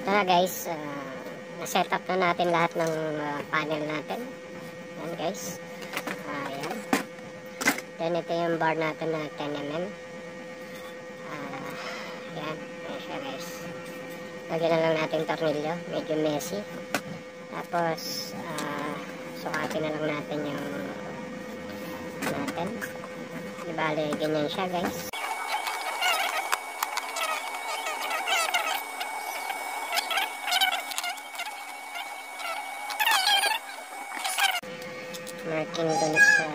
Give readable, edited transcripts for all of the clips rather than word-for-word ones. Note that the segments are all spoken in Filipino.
na guys, na-set up na natin lahat ng panel natin. Yan guys. Ayan. Then ito yung bar natin na 10mm. Yan. Ayan siya guys. Lagyan na lang natin tornilyo. Medyo messy. Tapos, sukatin na lang natin yung natin. Di bale, ganyan siya guys. Marking dun sa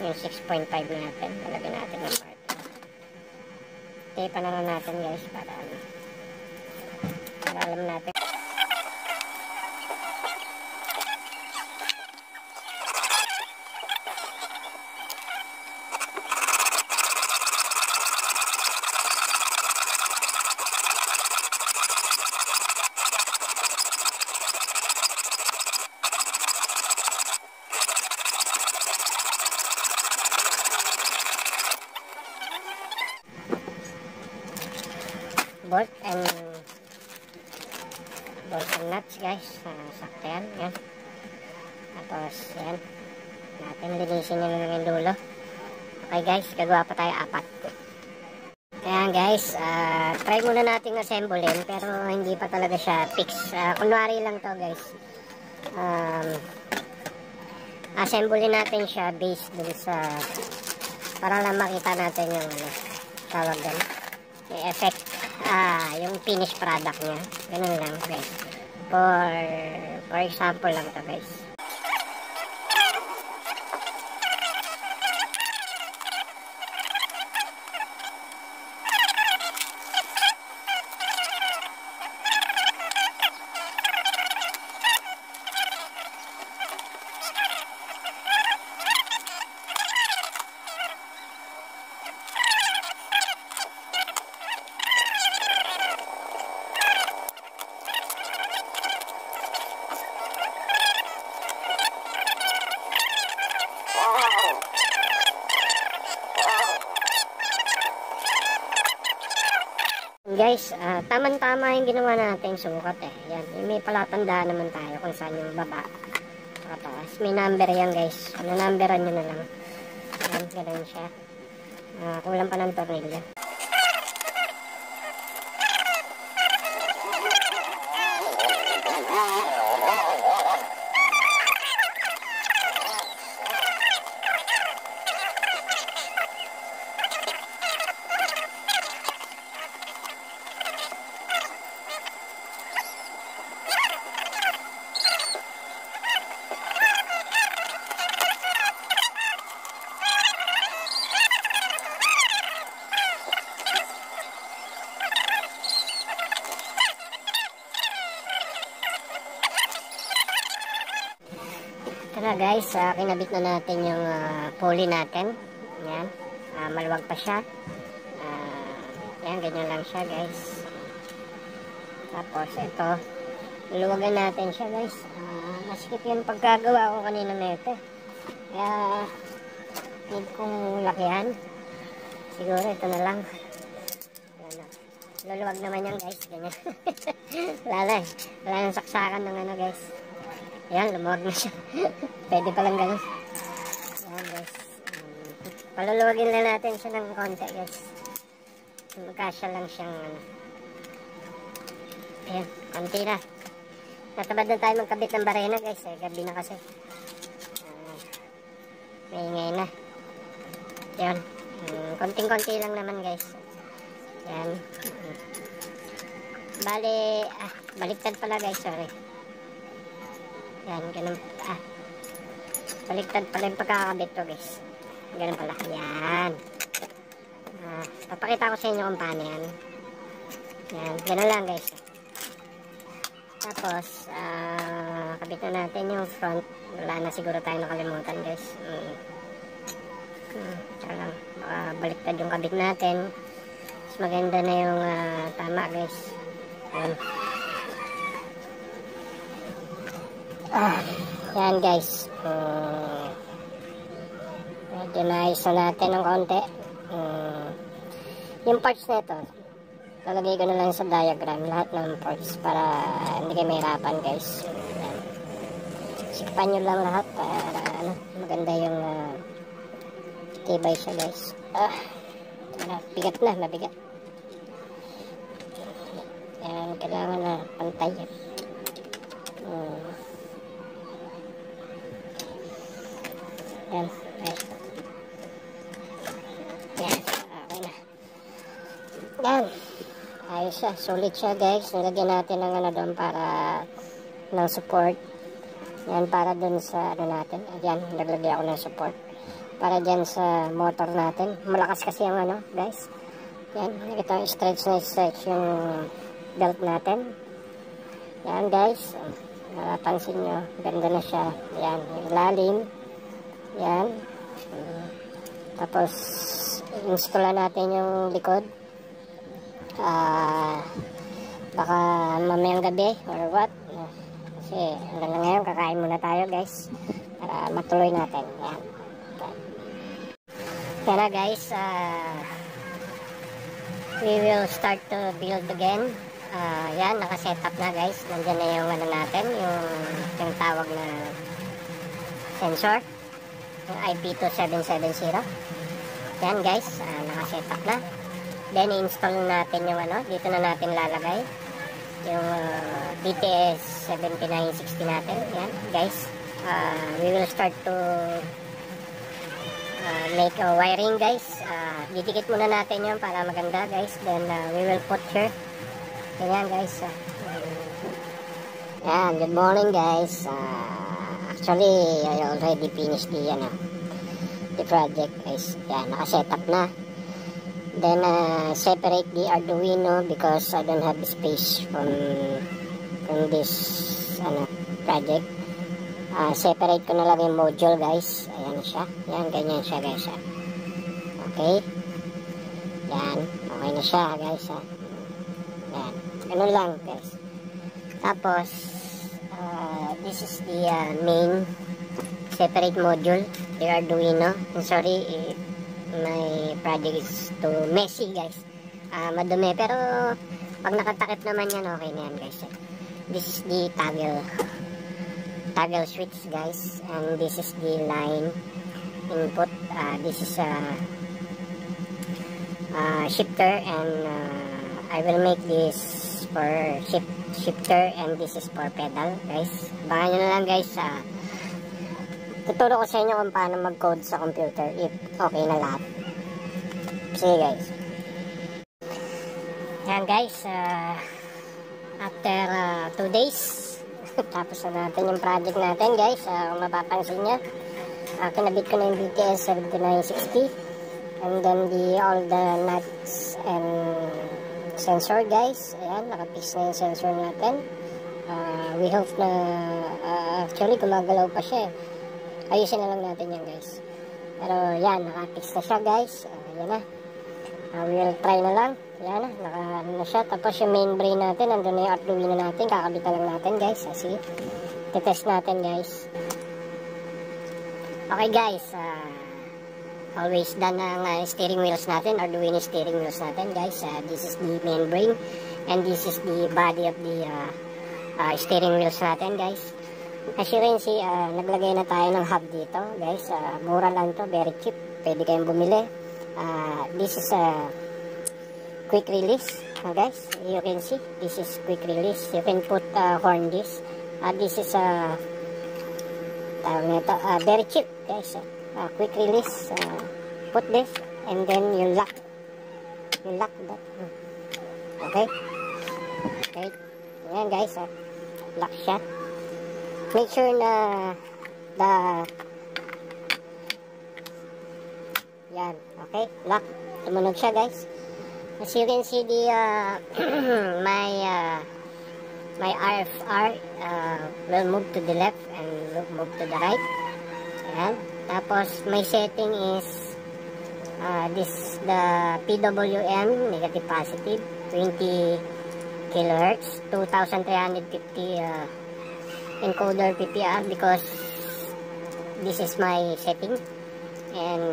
yung 6.5 natin. Talagyan natin ng part. Tape na lang natin guys para alam natin. Bolt and nuts guys, sakto yan, yan. Tapos yan natin, linisin nyo lang yung dulo. Okay guys, gagawa pa tayo 4. Ayan guys, try muna natin assemblein pero hindi pa talaga siya fix. Kunwari lang to guys, assemblein natin siya based dun sa para lang makita natin yung tawag din, yung effect, yung finished product niya. Ganun lang guys. For example lang to guys. Guys, tamang-tama yung ginawa natin sukat Yan, may palatandaan naman tayo kung saan yung baba. Tapos, may number yan guys. Numberan nyo na lang. Yan, ganun siya. Kulang pa ng tornilyo. Ito na guys, kinabit na natin yung pulley natin. Yan, maluwag pa siya. Yan, ganyan lang siya guys. Tapos ito, luluwagan natin siya guys. Masikip yung pagkagawa ko kanina na ito. Kaya, need kong lakihan. Siguro ito na lang. Yan, luluwag naman yan guys. Ganyan. Wala nang saksakan ng ano guys. Ayan, lumuwag na siya. Pwede palang gano'n. Ayan guys. Paluluwagin lang natin siya ng konti guys. Magkasya lang siyang ayan, konti na. Natabad na tayo magkabit ng barena guys. Gabi na kasi. Maingay na. Ayan. Konting-konti lang naman guys. Ayan. Bali, baliktad pala guys. Sorry. Yan, ganun. Baliktad pala yung pagkakabit to guys. Ganun pala. Yan. Papakita ko sa inyo kung paano yan. Yan, ganun lang guys. Tapos, kabit na natin yung front. Wala na siguro tayo nakalimutan guys. Tsaka lang, baliktad yung kabit natin. Mas maganda na yung tama guys. Yan. Yan guys, medyo naayos na natin ng konti. Yung parts na ito lalagay ko na lang sa diagram lahat ng ports para hindi kayo mahirapan guys. Yan. Sikpan nyo lang lahat para ano, maganda yung tibay siya guys. Bigat na, mabigat. Yan, kailangan na pantay yan. Yan, guys. Yan, okay na. Yan. Ayos siya, sulit siya guys. Nilagyan natin ng ano doon para ng support. Yan, para doon sa ano natin. Ayan, naglagay ako ng support. Para dyan sa motor natin. Malakas kasi yung ano guys. Yan, nakita stretch na stretch yung belt natin. Yan guys. Napansin nyo, ganda na siya. Yan, ilalim. Yan. Tapos, install natin yung likod. Baka mamayang gabi or what. Kasi hanggang na ngayon, kakain muna tayo guys. Para matuloy natin. Yan. Yan na guys. We will start to build again. Yan, nakasetup na guys. Nandiyan na yung ano natin, yung tawag na sensor, yung IP2770. Yan guys, nakasetup na. Then install natin yung ano, dito na natin lalagay yung DTS 7960 natin. Yan guys, we will start to make a wiring guys. Didikit muna natin yun para maganda guys. Then we will put here. Ganyan guys. Yan, good morning guys. Actually, I already finished the project guys. Yan, nakasetup na. Then separate the Arduino because I don't have space from this project. Separate ko na lang yung module guys. Ayan siya. Yan, ganyan siya guys. Okay. Yan, okay na siya guys. Yan, ganun lang guys. Tapos this is the main separate module, the Arduino. I'm sorry, my project is too messy guys. Madumi, pero pag nakatakip naman yan, okay na yan guys. This is the toggle switch guys, and this is the line input. This is a shifter, and I will make this for shifter, and this is for pedal guys. Baka nyo na lang guys. Tuturo ko sa inyo kung paano mag-code sa computer if okay na lahat. Sige guys. Yan guys, after 2 days tapos na natin yung project natin guys. Kung mapapansin nyo, kinabit ko na yung BTS 7960, and then all the nuts and sensor guys. Ayan, nakapix na yung sensor natin. We hope na actually gumagalaw pa siya. Ayusin na lang natin yan guys. Pero yan, nakapix na siya guys. Yan na. We will try na lang. Yan na, naka na siya. Tapos yung main brain natin, nandun na yung Arduino natin. Kakabitan lang natin guys. Sige, titest natin guys. Okay guys, always done ang steering wheels natin, Arduino steering wheels natin guys. This is the main brain, and this is the body of the steering wheels natin guys. As you can see, naglagay na tayo ng hub dito guys. Mura lang to, very cheap, pwede kayong bumili. This is a quick release guys. You can see, this is quick release. You can put horn disc. This is a very cheap guys. Quick release. Put this, and then you lock that. Okay. Ayan guys, lock siya. Make sure na yan, okay, lock. Tumunog siya guys. As you can see, the my RFR will move to the left and will move to the right. Ayan. Tapos my setting is this, the PWM, negative positive, 20 kilohertz, 2350 encoder PPR, because this is my setting, and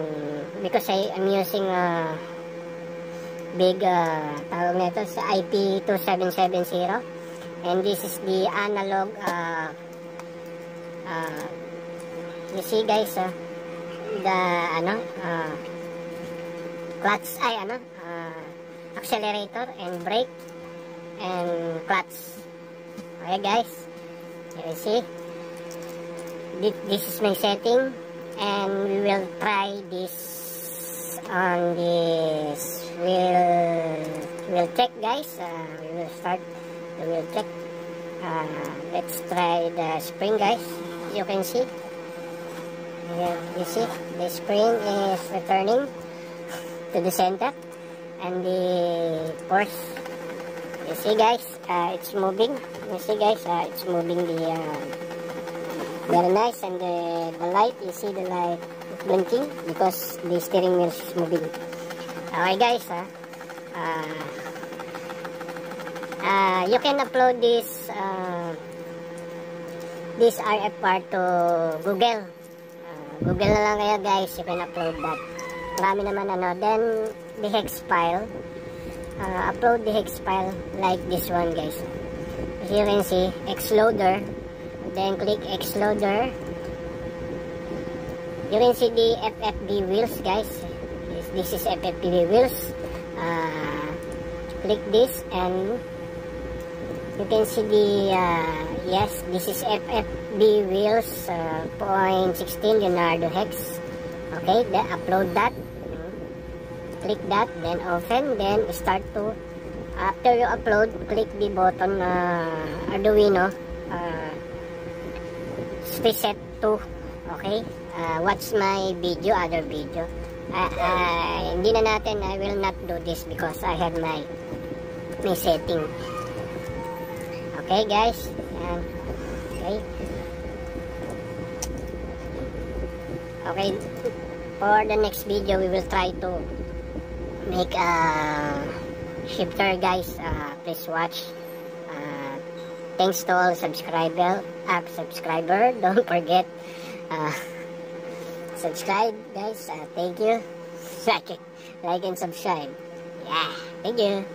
because I'm using big tawag nito sa IP2770, and this is the analog you see guys, the clutch accelerator and brake and clutch. Okay guys, you see this is my setting, and we will try this on this wheel check guys. We will start the wheel check. Let's try the spring guys. You can see here, you see the spring is returning to the center, and the force, you see guys, it's moving. You see guys, it's moving the very nice, and the light, you see the light blinking because the steering wheel is moving. Okay guys, you can upload this RF part to Google. Google na lang kayo guys, you can upload that. Marami naman then the hex file, upload the hex file like this one guys. As you can see, Xloader, then click Xloader. You can see the FFB wheels guys. This is FFB wheels. Click this and you can see the yes, this is FFB wheels 0.16 Leonardo hex. Okay, then upload that, click that, then open, then start to, after you upload, click the button Arduino preset 2. Okay, watch my video, other video. Hindi na natin, I will not do this because I have my setting. Okay guys, okay, for the next video we will try to make a shifter guys. Please watch. Thanks to all subscriber, don't forget subscribe guys. Thank you. Like and subscribe. Yeah, thank you.